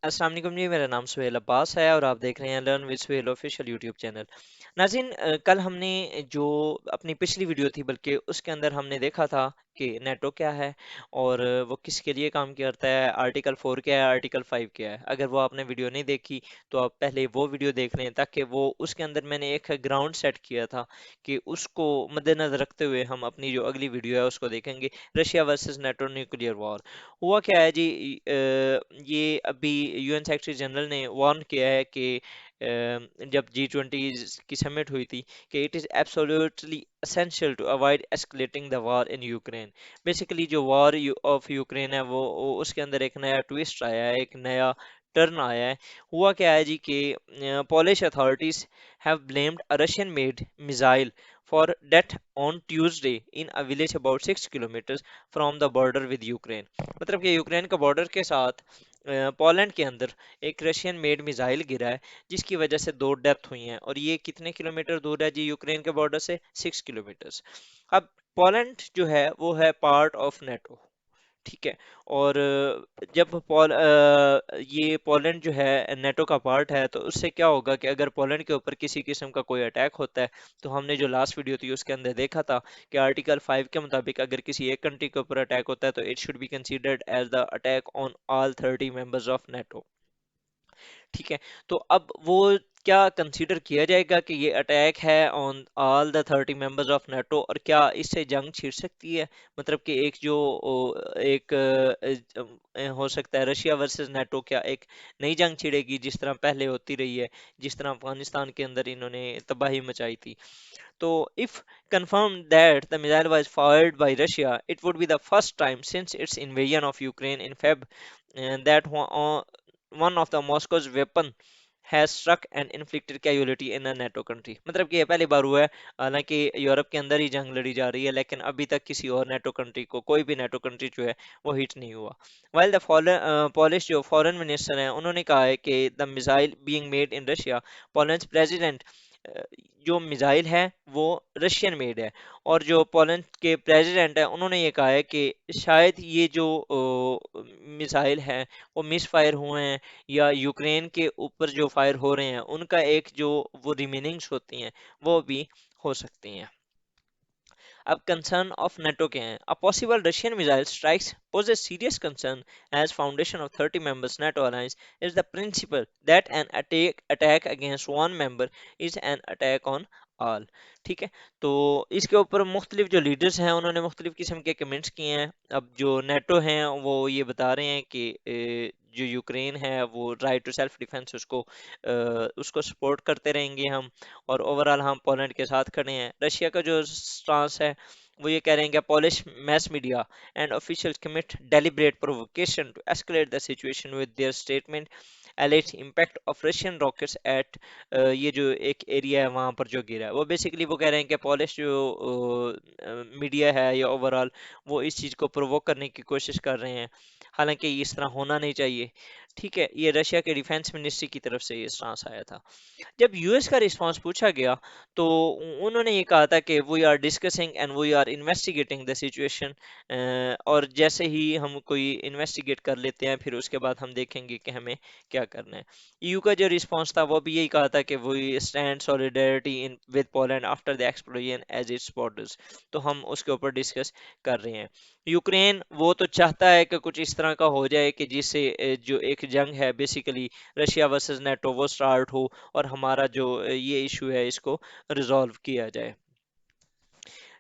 अस्सलाम वालेकुम जी, मेरा नाम सुहेल अब्बास है और आप देख रहे हैं learn with Suhail official YouTube channel. नाज़रीन, कल हमने जो अपनी पिछली वीडियो थी, बल्कि उसके अंदर हमने देखा था कि नेटो क्या है और वो किसके लिए काम करता है, आर्टिकल 4 क्या है, आर्टिकल 5 क्या है। अगर वो आपने वीडियो नहीं देखी तो आप पहले वो वीडियो देख लें, ताकि वो उसके अंदर मैंने एक ग्राउंड सेट किया था कि उसको मद्देनजर रखते हुए हम अपनी जो अगली वीडियो है उसको देखेंगे, Russia versus NATO nuclear war. हुआ क्या है जी, ये अभी यूएन सेक्रेटरी जनरल ने वार्न किया है कि जब G20 की समिट हुई थी कि it is absolutely essential to avoid escalating the war in Ukraine. Basically जो वॉर ऑफ यूक्रेन है वो उसके अंदर एक नया ट्विस्ट आया है, एक नया टर्न आया है। हुआ क्या है जी कि Polish authorities have blamed a Russian made missile for death on Tuesday in a village about 6 kilometre from the border with Ukraine. मतलब कि यूक्रेन का बॉर्डर के साथ पोलैंड के अंदर एक रशियन मेड मिसाइल गिरा है, जिसकी वजह से 2 डेथ हुई हैं। और ये कितने किलोमीटर दूर है जी यूक्रेन के बॉर्डर से? 6 किलोमीटर। अब पोलैंड जो है वो है पार्ट ऑफ नेटो, ठीक है। और जब ये पोलैंड जो है नेटो का पार्ट है, तो उससे क्या होगा कि अगर पोलैंड के ऊपर किसी किस्म का कोई अटैक होता है, तो हमने जो लास्ट वीडियो थी उसके अंदर देखा था कि आर्टिकल 5 के मुताबिक अगर किसी एक कंट्री के ऊपर अटैक होता है तो it should be considered as the attack on all 30 members of NATO, ठीक है। तो अब वो क्या कंसीडर किया जाएगा कि ये अटैक है on all the 30 members of NATO, और क्या इससे जंग छिड़ सकती है? मतलब कि एक जो एक हो सकता है रशिया वर्सेस नेटो, क्या एक नई जंग छिड़ेगी जिस तरह पहले होती रही है, जिस तरह अफगानिस्तान के अंदर इन्होंने तबाही मचाई थी? तो if confirmed that the missile was fired by Russia, it would be the first time since its invasion of Ukraine in Feb that one of the Moscow's weapon has struck and inflicted casualty in a NATO country। मतलब कि ये पहली बार हुआ है। हालांकि Europe के अंदर ही जंग लड़ी जा रही है, लेकिन अभी तक किसी और नेटो कंट्री को, कोई भी नेटो कंट्री जो है वो हिट नहीं हुआ। वाइल द पोलिश जो फॉरेन मिनिस्टर हैं, उन्होंने कहा है कि the missile being made in Russia, Poland president, जो मिसाइल है वो रशियन मेड है। और जो पोलैंड के प्रेसिडेंट है, उन्होंने ये कहा है कि शायद ये जो मिसाइल है वो मिस फायर हुए हैं, या यूक्रेन के ऊपर जो फायर हो रहे हैं उनका एक जो वो रिमेनिंग्स होती हैं वो भी हो सकती हैं। अब कंसर्न ऑफ नेटो के हैं। A possible Russian missile strikes pose a serious concern as foundation of 30 members NATO alliance is the principle that an attack against one member is an attack on all। ठीक है। तो इसके ऊपर मुख्तलिफ जो leaders हैं उन्होंने मुख्तलिफ किस्म के कमेंट्स किए हैं। अब जो नेटो हैं वो ये बता रहे हैं कि जो यूक्रेन है वो राइट टू सेल्फ डिफेंस उसको सपोर्ट करते रहेंगे हम, और ओवरऑल हम पोलैंड के साथ खड़े हैं। रशिया का जो स्टांस है वो ये कह रहे हैं कि Polish mass media and officials commit deliberate provocation to escalate the situation with their statement alleged impact of Russian rockets at, ये जो एक एरिया है वहां पर जो गिरा है, वो बेसिकली वो कह रहे हैं कि पॉलिश जो मीडिया है या ओवरऑल वो इस चीज़ को प्रोवोक करने की कोशिश कर रहे हैं। हालांकि इस तरह होना नहीं चाहिए, ठीक है। ये रशिया के डिफेंस मिनिस्ट्री की तरफ से ये स्टांस आया था। जब यूएस का रिस्पांस पूछा गया तो उन्होंने ये कहा था कि we are discussing and we are investigating the situation. और जैसे ही हम कोई इन्वेस्टिगेट कर लेते हैं, फिर उसके बाद हम देखेंगे कि हमें क्या करना है। ईयू का जो रिस्पांस था वो भी यही कहा था कि we stand solidarity in with Poland after the explosion as its borders. तो हम उसके ऊपर डिस्कस कर रहे हैं। यूक्रेन वो तो चाहता है कि कुछ इस तरह का हो जाए कि जिससे जो एक जंग है बेसिकली रशिया वर्सेस नेटो वो स्टार्ट हो, और हमारा जो ये इशू है इसको रिजॉल्व किया जाए।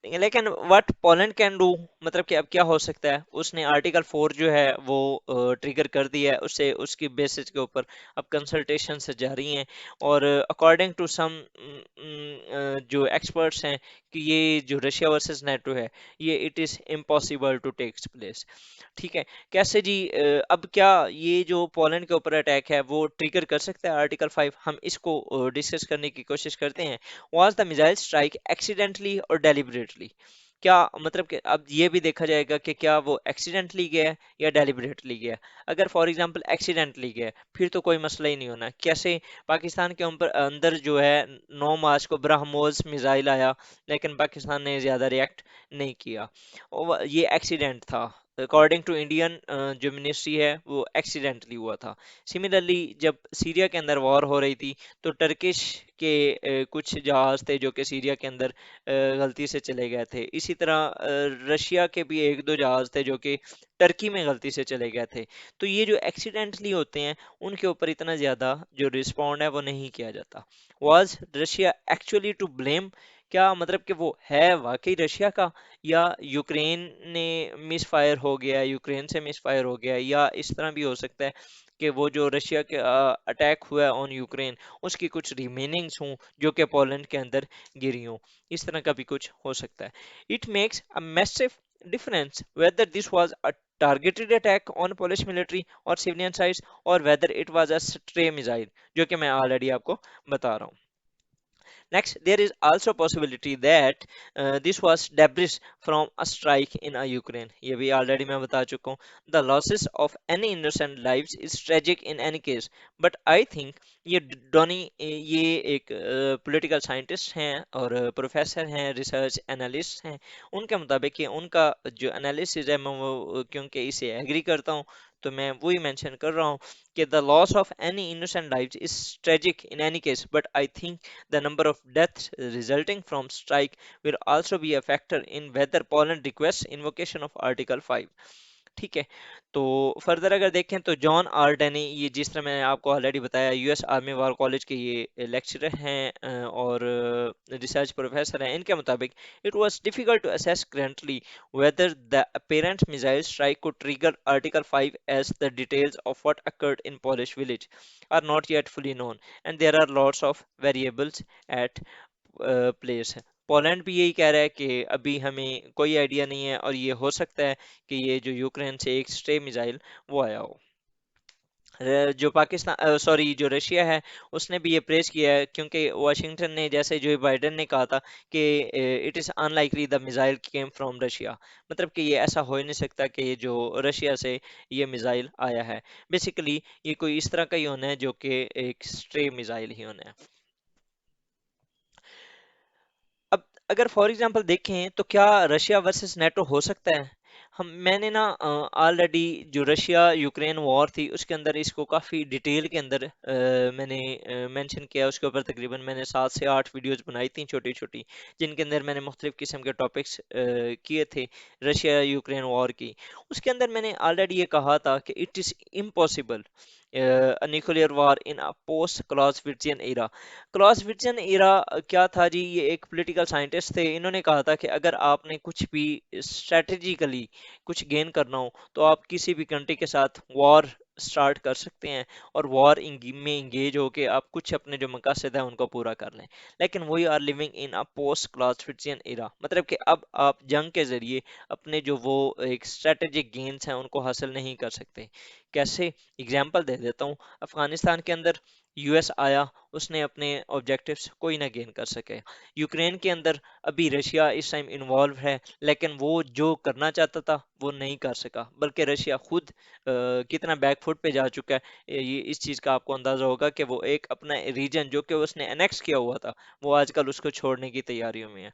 लेकिन व्हाट पोलैंड कैन डू, मतलब कि अब क्या हो सकता है? उसने आर्टिकल 4 जो है वो ट्रिगर कर दिया है, उससे उसकी बेसिस के ऊपर अब कंसल्टेशन जारी हैं। और अकॉर्डिंग टू सम जो एक्सपर्ट्स हैं कि ये जो रशिया वर्सेस नेटो है ये it is impossible to takes place, ठीक है। कैसे जी? अब क्या ये जो पोलैंड के ऊपर अटैक है वो ट्रिगर कर सकता है आर्टिकल 5? हम इसको डिस्कस करने की कोशिश करते हैं। Was the missile strike accidentally और डेलिबरेटली? क्या मतलब कि अब ये भी देखा जाएगा कि क्या वो एक्सीडेंटली गया है या डेलिबरेटली गया है। अगर फॉर एग्जांपल एक्सीडेंटली गया है, फिर तो कोई मसला ही नहीं होना। कैसे? पाकिस्तान के ऊपर अंदर जो है 9 मार्च को ब्रह्मोस मिसाइल आया, लेकिन पाकिस्तान ने ज़्यादा रिएक्ट नहीं किया। ये एक्सीडेंट था। अकॉर्डिंग टू इंडियन जो मिनिस्ट्री है वो एक्सीडेंटली हुआ था। सिमिलरली जब सीरिया के अंदर वॉर हो रही थी तो टर्किश के कुछ जहाज थे जो कि सीरिया के अंदर गलती से चले गए थे। इसी तरह रशिया के भी एक दो जहाज थे जो कि टर्की में गलती से चले गए थे। तो ये जो एक्सीडेंटली होते हैं उनके ऊपर इतना ज्यादा जो रिस्पॉन्ड है वो नहीं किया जाता। Was Russia actually to blame? क्या मतलब कि वो है वाकई रशिया का, या यूक्रेन ने मिस फायर हो गया, यूक्रेन से मिस फायर हो गया, या इस तरह भी हो सकता है कि वो जो रशिया के अटैक हुआ है ऑन यूक्रेन उसकी कुछ रिमेनिंग्स हों जो कि पोलैंड के अंदर गिरी हों। इस तरह का भी कुछ हो सकता है। It makes a massive difference whether this was a targeted attack on Polish military or civilian sites or whether it was a stray missile, जो कि मैं ऑलरेडी आपको बता रहा हूँ। Next, there is also possibility that this was debris from a strike in Ukraine. ये भी already मैं बता चुका हूँ. The losses of any innocent lives is tragic in any case. But I think ये डोनी ये एक पॉलिटिकल साइंटिस्ट हैं और प्रोफेसर हैं, रिसर्च एनालिस्ट हैं। उनके मुताबिक ये उनका जो एनालिसिस है मैं वो क्योंकि इसे एग्री करता हूँ तो मैं वही मेंशन कर रहा हूँ कि the loss of any innocent lives is tragic in any case, but I think the number of deaths resulting from strike will also be a factor in whether Poland requests invocation of Article 5. ठीक है। तो further अगर देखें तो John आर्डनी, ये जिस तरह मैंने आपको ऑलरेडी बताया यूएस आर्मी वॉर कॉलेज के ये लेक्चरर हैं और रिसर्च प्रोफेसर हैं। इनके मुताबिक it was difficult to assess currently whether the apparent missile strike could trigger Article 5 as the details of what occurred in Polish village are not yet fully known and there are lots of variables at place है। Poland भी यही कह रहा है कि अभी हमें कोई आइडिया नहीं है और ये हो सकता है कि ये जो यूक्रेन से एक स्ट्रे मिसाइल वो आया हो। जो पाकिस्तान सॉरी जो रशिया है उसने भी ये प्रेस किया है क्योंकि वाशिंगटन ने जैसे जो बाइडेन ने कहा था कि it is unlikely the missile came from Russia, मतलब कि ये ऐसा हो ही नहीं सकता कि ये जो रशिया से ये मिसाइल आया है। बेसिकली ये कोई इस तरह का ही होना है जो कि एक स्ट्रे मिसाइल ही होना है। अब अगर फॉर एग्जांपल देखें तो क्या रशिया वर्सेस नेटो हो सकता है? हम मैंने ना ऑलरेडी जो रशिया यूक्रेन वॉर थी उसके अंदर इसको काफ़ी डिटेल के अंदर मैंने मेंशन किया। उसके ऊपर तकरीबन मैंने 7 से 8 वीडियोस बनाई थी छोटी छोटी, जिनके अंदर मैंने मुख्तलिफ किस्म के टॉपिक्स किए थे रशिया यूक्रेन वॉर की। उसके अंदर मैंने ऑलरेडी ये कहा था कि it is impossible nuclear war in a post Clausewitzian era. Clausewitzian era क्या था जी? ये एक पॉलिटिकल साइंटिस्ट थे। इन्होंने कहा था कि अगर आपने कुछ भी स्ट्रेटेजिकली कुछ गेन करना हो तो आप किसी भी कंट्री के साथ वॉर स्टार्ट कर सकते हैं और वॉर में इंगेज होके आप कुछ अपने जो मकसद है उनको पूरा कर लें। लेकिन we are living in a post Clausewitzian era, मतलब कि अब आप जंग के जरिए अपने जो वो एक स्ट्रेटेजिक गेन्स हैं उनको हासिल नहीं कर सकते। कैसे? एग्जाम्पल दे देता हूँ। अफगानिस्तान के अंदर यूएस आया, उसने अपने ऑब्जेक्टिव्स कोई ना गेन कर सके। यूक्रेन के अंदर अभी रशिया इस टाइम इन्वॉल्व है लेकिन वो जो करना चाहता था वो नहीं कर सका, बल्कि रशिया खुद कितना बैकफुट पे जा चुका है। ये इस चीज़ का आपको अंदाजा होगा कि वो एक अपना रीजन जो कि उसने एनेक्स किया हुआ था वो आजकल उसको छोड़ने की तैयारियों में है।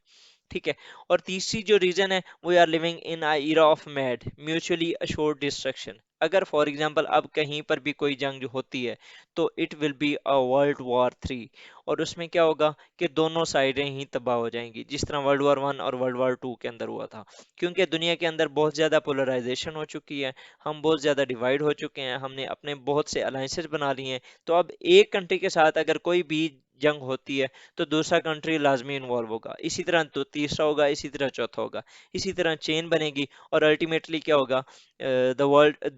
ठीक है। और तीसरी जो रीजन है, we are living in a era of mad mutually assured destruction. अगर फॉर एग्जांपल अब कहीं पर भी कोई जंग जो होती है तो it will be a world war 3, और उसमें क्या होगा कि दोनों साइडें ही तबाह हो जाएंगी जिस तरह वर्ल्ड वॉर 1 और वर्ल्ड वॉर 2 के अंदर हुआ था। क्योंकि दुनिया के अंदर बहुत ज़्यादा पोलराइजेशन हो चुकी है, हम बहुत ज़्यादा डिवाइड हो चुके हैं, हमने अपने बहुत से अलाइंसेस बना लिए हैं। तो अब एक कंट्री के साथ अगर कोई भी जंग होती है तो दूसरा कंट्री लाजमी इन्वॉल्व होगा, इसी तरह तो तीसरा होगा, इसी तरह चौथा होगा, इसी तरह चेन बनेगी और अल्टीमेटली क्या होगा?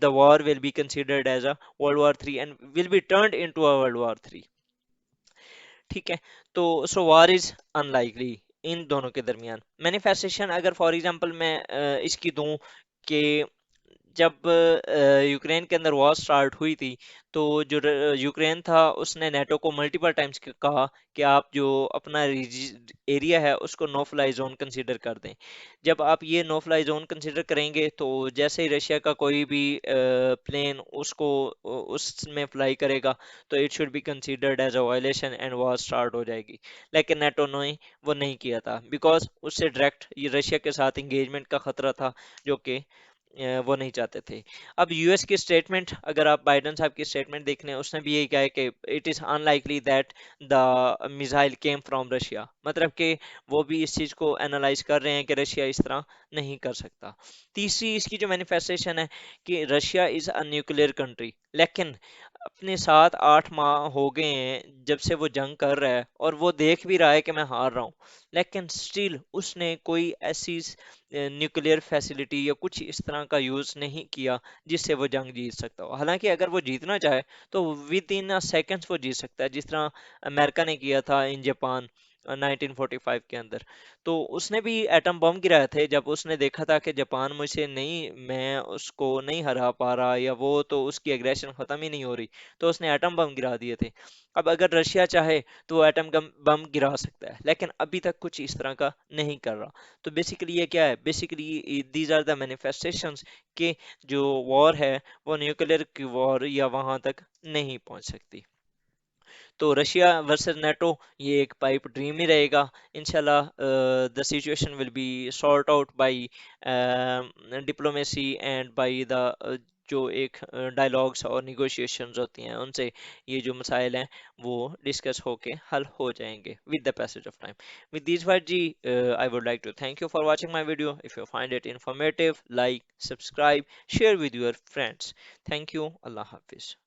The war will be considered as a World War 3 and will be turned into a World War 3। ठीक है। तो सो वार इज अनलाइकली इन दोनों के दरमियान। मैनिफेस्टेशन अगर फॉर एग्जांपल मैं इसकी दूं कि जब यूक्रेन के अंदर वॉर स्टार्ट हुई थी तो जो यूक्रेन था उसने नेटो को मल्टीपल टाइम्स कहा कि आप जो अपना एरिया है उसको नो फ्लाई जोन कंसीडर कर दें। जब आप ये नो फ्लाई जोन कंसीडर करेंगे तो जैसे ही रशिया का कोई भी प्लेन उसको उसमें फ्लाई करेगा तो it should be considered as a violation and war start हो जाएगी। लेकिन नेटो ने वो नहीं किया था बिकॉज उससे डायरेक्ट ये रशिया के साथ इंगेजमेंट का खतरा था जो कि वो नहीं चाहते थे। अब यूएस की स्टेटमेंट, अगर आप बाइडन साहब की स्टेटमेंट देख लें, उसने भी यही कहा है कि it is unlikely that the missile came from Russia, मतलब कि वो भी इस चीज़ को एनालाइज कर रहे हैं कि रशिया इस तरह नहीं कर सकता। तीसरी इसकी जो मैनिफेस्टेशन है कि Russia is a nuclear country, लेकिन अपने 7-8 माह हो गए हैं जब से वो जंग कर रहा है और वो देख भी रहा है कि मैं हार रहा हूँ, लेकिन स्टिल उसने कोई ऐसी न्यूक्लियर फैसिलिटी या कुछ इस तरह का यूज़ नहीं किया जिससे वो जंग जीत सकता हो। हालांकि अगर वो जीतना चाहे तो विद इन सेकेंड्स वो जीत सकता है, जिस तरह अमेरिका ने किया था इन जापान 1945 के अंदर। तो उसने भी एटम बम गिराए थे जब उसने देखा था कि जापान मुझसे नहीं, मैं उसको नहीं हरा पा रहा, या वो तो उसकी एग्रेशन खत्म ही नहीं हो रही, तो उसने एटम बम गिरा दिए थे। अब अगर रशिया चाहे तो वो एटम बम गिरा सकता है, लेकिन अभी तक कुछ इस तरह का नहीं कर रहा। तो बेसिकली ये क्या है, basically these are the manifestations कि जो वॉर है वो न्यूक्लियर की वॉर या वहां तक नहीं पहुंच सकती। तो रशिया वर्सेस नेटो ये एक पाइप ड्रीम ही रहेगा। इंशाल्लाह the situation will be sort out by diplomacy and by the जो एक डायलॉग्स और निगोशिएशंस होती हैं उनसे ये जो मसाइल हैं वो डिस्कस होके हल हो जाएंगे with the passage of time. With these words, Ji, I would like to thank you for watching my video. If you find it informative, like, subscribe, share with your friends. Thank you. Allah Hafiz.